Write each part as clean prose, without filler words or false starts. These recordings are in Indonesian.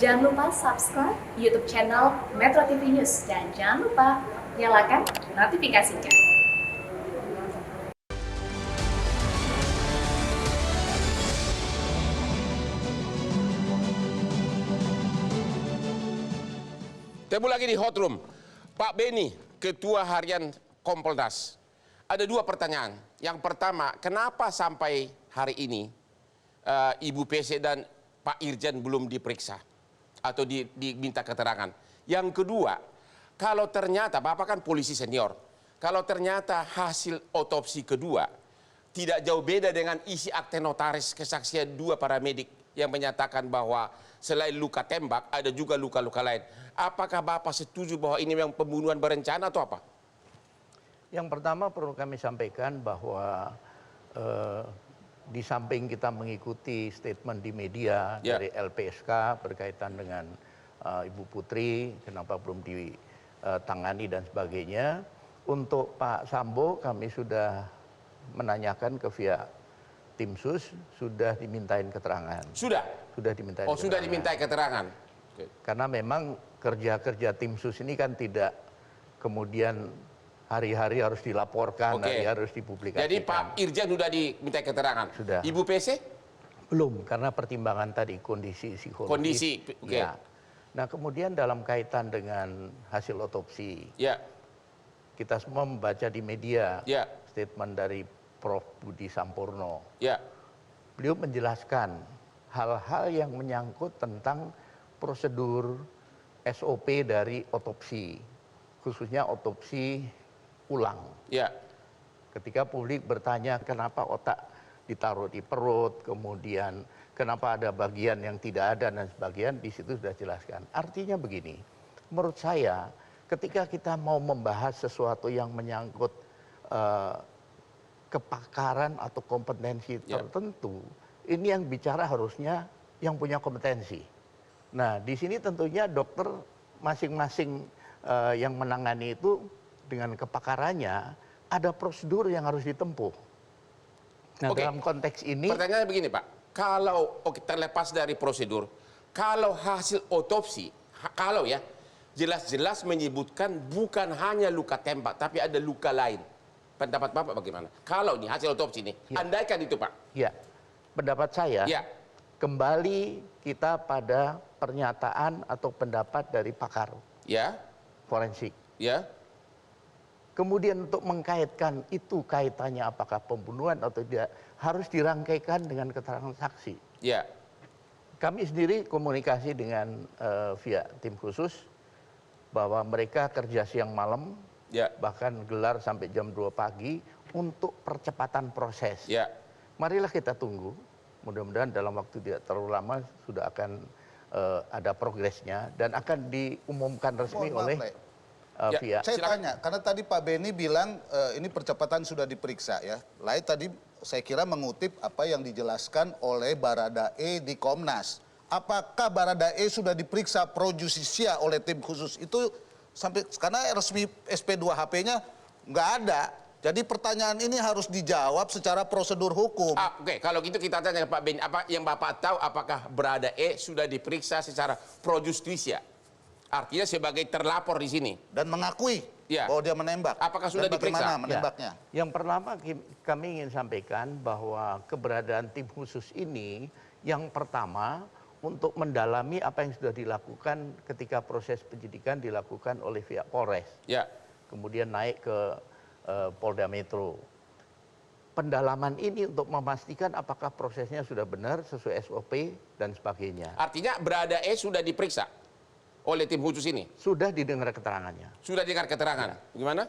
Jangan lupa subscribe YouTube channel Metro TV News dan jangan lupa nyalakan notifikasinya. Temu lagi di Hot Room. Pak Beni, Ketua Harian Kompolnas. Ada dua pertanyaan. Yang pertama, kenapa sampai hari ini Ibu PC dan Pak Irjen belum diperiksa atau diminta keterangan? Yang kedua, kalau ternyata, Bapak kan polisi senior, kalau ternyata hasil otopsi kedua tidak jauh beda dengan isi akte notaris kesaksian dua paramedik yang menyatakan bahwa selain luka tembak ada juga luka-luka lain. Apakah Bapak setuju bahwa ini memang pembunuhan berencana atau apa? Yang pertama perlu kami sampaikan bahwa di samping kita mengikuti statement di media dari LPSK berkaitan dengan Ibu Putri, kenapa belum ditangani dan sebagainya. Untuk Pak Sambo kami sudah menanyakan ke via tim sus, sudah dimintain keterangan. Sudah? Sudah dimintain keterangan. Sudah dimintai keterangan. Karena memang kerja-kerja tim sus ini kan tidak kemudian hari-hari harus dilaporkan, hari harus dipublikasikan. Jadi Pak Irjen sudah diminta keterangan? Sudah. Ibu PC? Belum, karena pertimbangan tadi kondisi psikologis. Kondisi, ya. Nah kemudian dalam kaitan dengan hasil otopsi, kita semua membaca di media statement dari Prof. Budi Sampurno. Beliau menjelaskan hal-hal yang menyangkut tentang prosedur SOP dari otopsi, khususnya otopsi ulang. Ketika publik bertanya kenapa otak ditaruh di perut, kemudian kenapa ada bagian yang tidak ada dan sebagian, di situ sudah jelaskan. Artinya begini, menurut saya ketika kita mau membahas sesuatu yang menyangkut kepakaran atau kompetensi tertentu, ini yang bicara harusnya yang punya kompetensi. Nah, di sini tentunya dokter masing-masing yang menangani itu dengan kepakarannya ada prosedur yang harus ditempuh. Nah, dalam konteks ini pertanyaannya begini, Pak. Kalau terlepas dari prosedur, kalau hasil otopsi, kalau ya jelas-jelas menyebutkan bukan hanya luka tembak, tapi ada luka lain. Pendapat Bapak bagaimana? Kalau ini hasil otopsi ini, andaikan itu, Pak. Ya, pendapat saya kembali kita pada pernyataan atau pendapat dari pakar forensik. Kemudian untuk mengkaitkan itu kaitannya apakah pembunuhan atau tidak, harus dirangkaikan dengan keterangan saksi. Kami sendiri komunikasi dengan via tim khusus bahwa mereka kerja siang malam, bahkan gelar sampai jam 2 pagi untuk percepatan proses. Marilah kita tunggu, mudah-mudahan dalam waktu tidak terlalu lama sudah akan ada progresnya dan akan diumumkan resmi oleh via. Saya tanya, karena tadi Pak Beni bilang ini percepatan sudah diperiksa ya. Lain tadi saya kira mengutip apa yang dijelaskan oleh Baradae di Komnas. Apakah Baradae sudah diperiksa pro justisia oleh tim khusus itu sampai karena resmi SP2HP-nya nggak ada. Jadi pertanyaan ini harus dijawab secara prosedur hukum. Kalau gitu kita tanya Pak Beni, apa yang Bapak tahu apakah Baradae sudah diperiksa secara pro justisia? Artinya sebagai terlapor di sini. Dan mengakui bahwa dia menembak. Apakah sudah diperiksa? Bagaimana menembaknya? Yang pertama kami ingin sampaikan bahwa keberadaan tim khusus ini yang pertama untuk mendalami apa yang sudah dilakukan ketika proses penyidikan dilakukan oleh pihak Polres. Kemudian naik ke Polda Metro. Pendalaman ini untuk memastikan apakah prosesnya sudah benar sesuai SOP dan sebagainya. Artinya Baradae sudah diperiksa oleh tim khusus ini? Sudah didengar keterangannya. Sudah dengar keterangan. Gimana?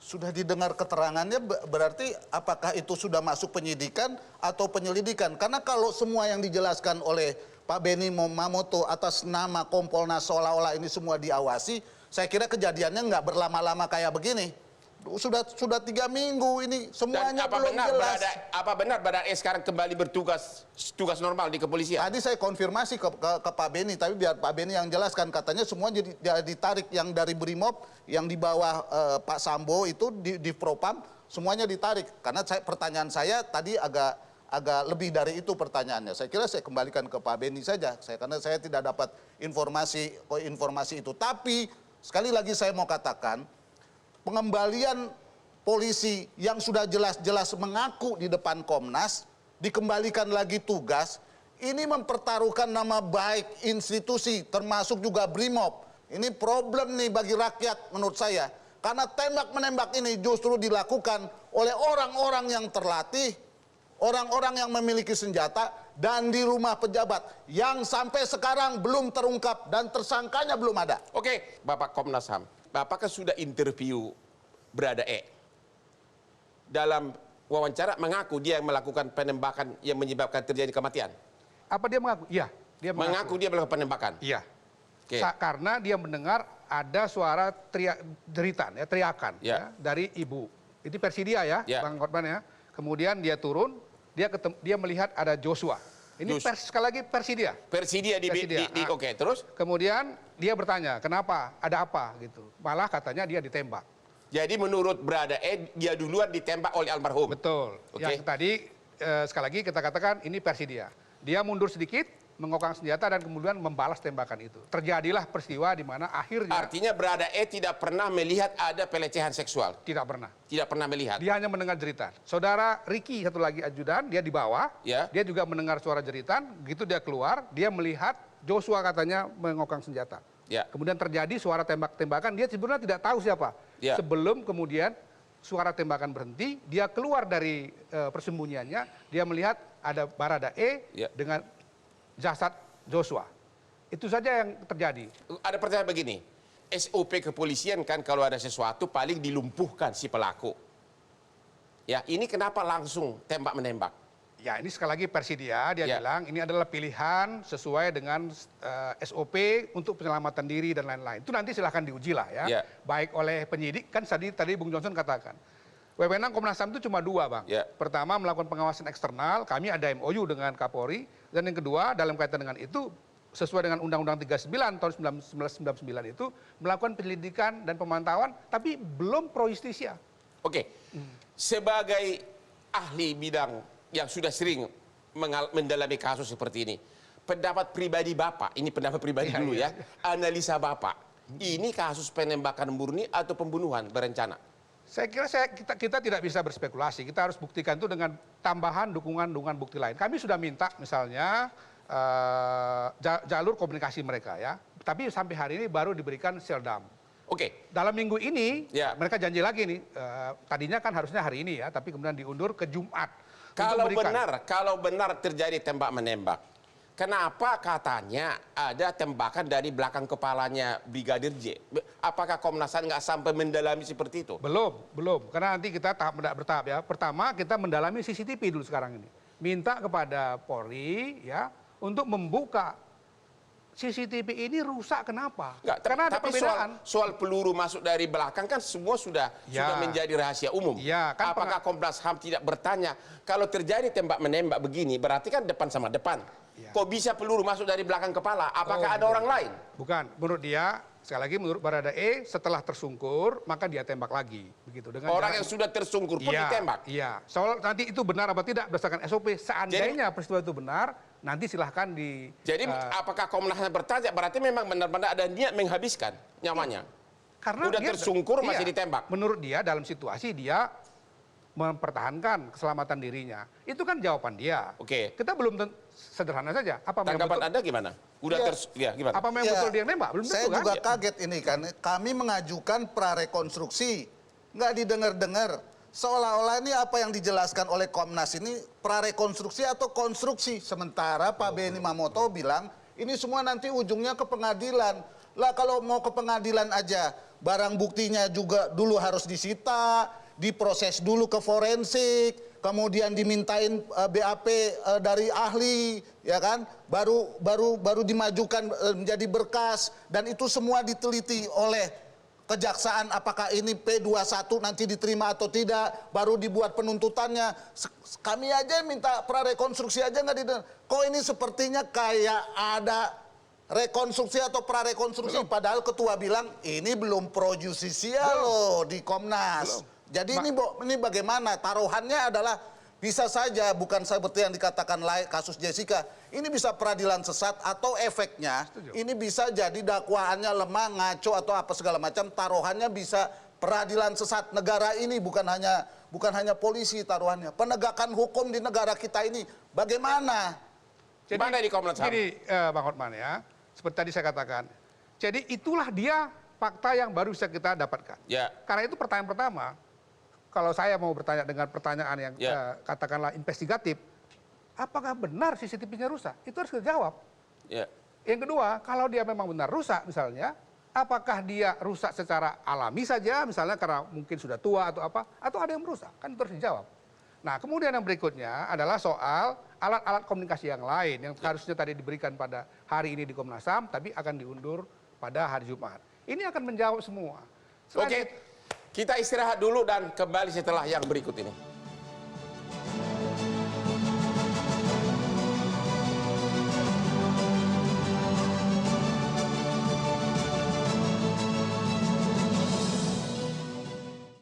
Sudah didengar keterangannya berarti apakah itu sudah masuk penyidikan atau penyelidikan? Karena kalau semua yang dijelaskan oleh Pak Beni Mamoto atas nama Kompolnas seolah-olah ini semua diawasi, saya kira kejadiannya nggak berlama-lama kayak begini. Sudah 3 minggu ini semuanya belum jelas. Apa benar Baradae sekarang kembali bertugas normal di kepolisian? Tadi saya konfirmasi ke Pak Beni, tapi biar Pak Beni yang jelaskan. Katanya semua ditarik, yang dari Brimob, yang di bawah Pak Sambo itu di Propam, semuanya ditarik. Karena pertanyaan saya tadi agak agak lebih dari itu pertanyaannya. Saya kira saya kembalikan ke Pak Beni saja, karena saya tidak dapat informasi itu. Tapi sekali lagi saya mau katakan, pengembalian polisi yang sudah jelas-jelas mengaku di depan Komnas, dikembalikan lagi tugas, ini mempertaruhkan nama baik institusi, termasuk juga BRIMOB. Ini problem nih bagi rakyat menurut saya. Karena tembak-menembak ini justru dilakukan oleh orang-orang yang terlatih, orang-orang yang memiliki senjata, dan di rumah pejabat yang sampai sekarang belum terungkap dan tersangkanya belum ada. Oke, Bapak Komnas HAM, Bapak kan sudah interview Brada E. Dalam wawancara mengaku dia yang melakukan penembakan yang menyebabkan terjadi kematian. Apa dia mengaku? Iya, dia mengaku dia melakukan penembakan. Iya. Okay. Karena dia mendengar ada suara jeritan, teriakan ya, dari ibu. Itu versi dia ya, Bang Korban ya. Kemudian dia turun, dia melihat ada Joshua. Ini sekali lagi versi dia. Versi dia oke, terus? Kemudian dia bertanya, kenapa? Ada apa gitu. Malah katanya dia ditembak. Jadi menurut Brada E, dia duluan ditembak oleh almarhum. Betul. Okay. Yang tadi sekali lagi kita katakan ini versi dia. Dia mundur sedikit, mengokang senjata dan kemudian membalas tembakan itu. Terjadilah peristiwa di mana akhirnya... Artinya Brada E tidak pernah melihat ada pelecehan seksual? Tidak pernah. Tidak pernah melihat? Dia hanya mendengar jeritan. Saudara Ricky, satu lagi ajudan, dia di bawah. Ya. Dia juga mendengar suara jeritan. Begitu dia keluar, dia melihat Joshua katanya mengokang senjata. Ya. Kemudian terjadi suara tembak-tembakan, dia sebenarnya tidak tahu siapa. Ya. Sebelum kemudian suara tembakan berhenti, dia keluar dari persembunyiannya, dia melihat ada Barada E dengan jasad Joshua. Itu saja yang terjadi. Ada pertanyaan begini, SOP kepolisian kan kalau ada sesuatu paling dilumpuhkan si pelaku. Ya, ini kenapa langsung tembak-menembak? Ya, ini sekali lagi versi dia bilang ini adalah pilihan sesuai dengan SOP untuk penyelamatan diri dan lain-lain. Itu nanti silahkan diuji lah ya. Baik oleh penyidik, kan tadi Bung Johnson katakan. Wewenang Komnas HAM itu cuma dua, Bang. Pertama, melakukan pengawasan eksternal, kami ada MOU dengan Kapolri. Dan yang kedua, dalam kaitan dengan itu, sesuai dengan Undang-Undang 39 tahun 1999 itu, melakukan penyelidikan dan pemantauan, tapi belum pro justisia. Oke, sebagai ahli bidang yang sudah sering mendalami kasus seperti ini, pendapat pribadi Bapak, ini pendapat pribadi dulu ya, analisa Bapak, ini kasus penembakan murni atau pembunuhan berencana? Saya kira kita tidak bisa berspekulasi, kita harus buktikan itu dengan tambahan dukungan bukti lain. Kami sudah minta misalnya jalur komunikasi mereka ya, tapi sampai hari ini baru diberikan seldam. Oke. Dalam minggu ini mereka janji lagi nih, tadinya kan harusnya hari ini ya, tapi kemudian diundur ke Jumat. Kalau benar terjadi tembak-menembak, kenapa katanya ada tembakan dari belakang kepalanya Brigadir J? Apakah Komnas HAM nggak sampai mendalami seperti itu? Belum. Karena nanti kita bertahap ya. Pertama kita mendalami CCTV dulu sekarang ini. Minta kepada Polri ya untuk membuka CCTV ini rusak kenapa? Karena ada perbedaan. Soal peluru masuk dari belakang kan semua sudah menjadi rahasia umum. Ya, kan apakah Komnas HAM tidak bertanya kalau terjadi tembak-menembak begini berarti kan depan sama depan? Ya. Kok bisa peluru masuk dari belakang kepala? Apakah ada orang lain? Bukan, menurut dia, sekali lagi menurut Barada E, setelah tersungkur, maka dia tembak lagi. Begitu. Dengan orang yang sudah tersungkur pun ditembak? Iya, soal nanti itu benar apa tidak berdasarkan SOP. Seandainya peristiwa itu benar, nanti silahkan di... Jadi apakah Komnas HAM bertanya, berarti memang benar-benar ada niat menghabiskan nyawanya? Karena udah tersungkur masih ditembak? Menurut dia, dalam situasi dia mempertahankan keselamatan dirinya. Itu kan jawaban dia. Oke. Kita belum sederhana saja. Apa tanggapan Anda gimana? Gimana? Apa memang betul dia nembak? Belum saya tentu, juga kaget ini kan. Kami mengajukan prarekonstruksi. Nggak didengar-dengar. Seolah-olah ini apa yang dijelaskan oleh Komnas ini prarekonstruksi atau konstruksi. Sementara Pak Beni Mamoto bilang ini semua nanti ujungnya ke pengadilan. Lah kalau mau ke pengadilan aja, barang buktinya juga dulu harus disita, diproses dulu ke forensik, kemudian dimintain BAP dari ahli, ya kan? Baru dimajukan menjadi berkas dan itu semua diteliti oleh kejaksaan apakah ini P21 nanti diterima atau tidak, baru dibuat penuntutannya. Kami aja minta prarekonstruksi aja nggak didengar. Kok ini sepertinya kayak ada rekonstruksi atau prarekonstruksi, padahal ketua bilang ini belum pro justisia loh di Komnas. Jadi ini bagaimana? Taruhannya adalah Bisa saja bukan seperti yang dikatakan kasus Jessica. Ini bisa peradilan sesat atau efeknya ini bisa jadi dakwaannya lemah, ngaco atau apa segala macam, taruhannya bisa peradilan sesat. Negara ini bukan hanya polisi taruhannya. Penegakan hukum di negara kita ini bagaimana? Mana di Komnas HAM? Jadi Bang Hotman ya, seperti tadi saya katakan. Jadi itulah dia fakta yang baru bisa kita dapatkan. Ya. Karena itu pertanyaan pertama, kalau saya mau bertanya dengan pertanyaan yang katakanlah investigatif, apakah benar CCTV-nya rusak? Itu harus dijawab. Ya. Yang kedua, kalau dia memang benar rusak misalnya, apakah dia rusak secara alami saja, misalnya karena mungkin sudah tua atau apa, atau ada yang merusak? Kan itu harus dijawab. Nah, kemudian yang berikutnya adalah soal alat-alat komunikasi yang lain yang harusnya tadi diberikan pada hari ini di Komnas HAM, tapi akan diundur pada hari Jumat. Ini akan menjawab semua. Oke, kita istirahat dulu dan kembali setelah yang berikut ini.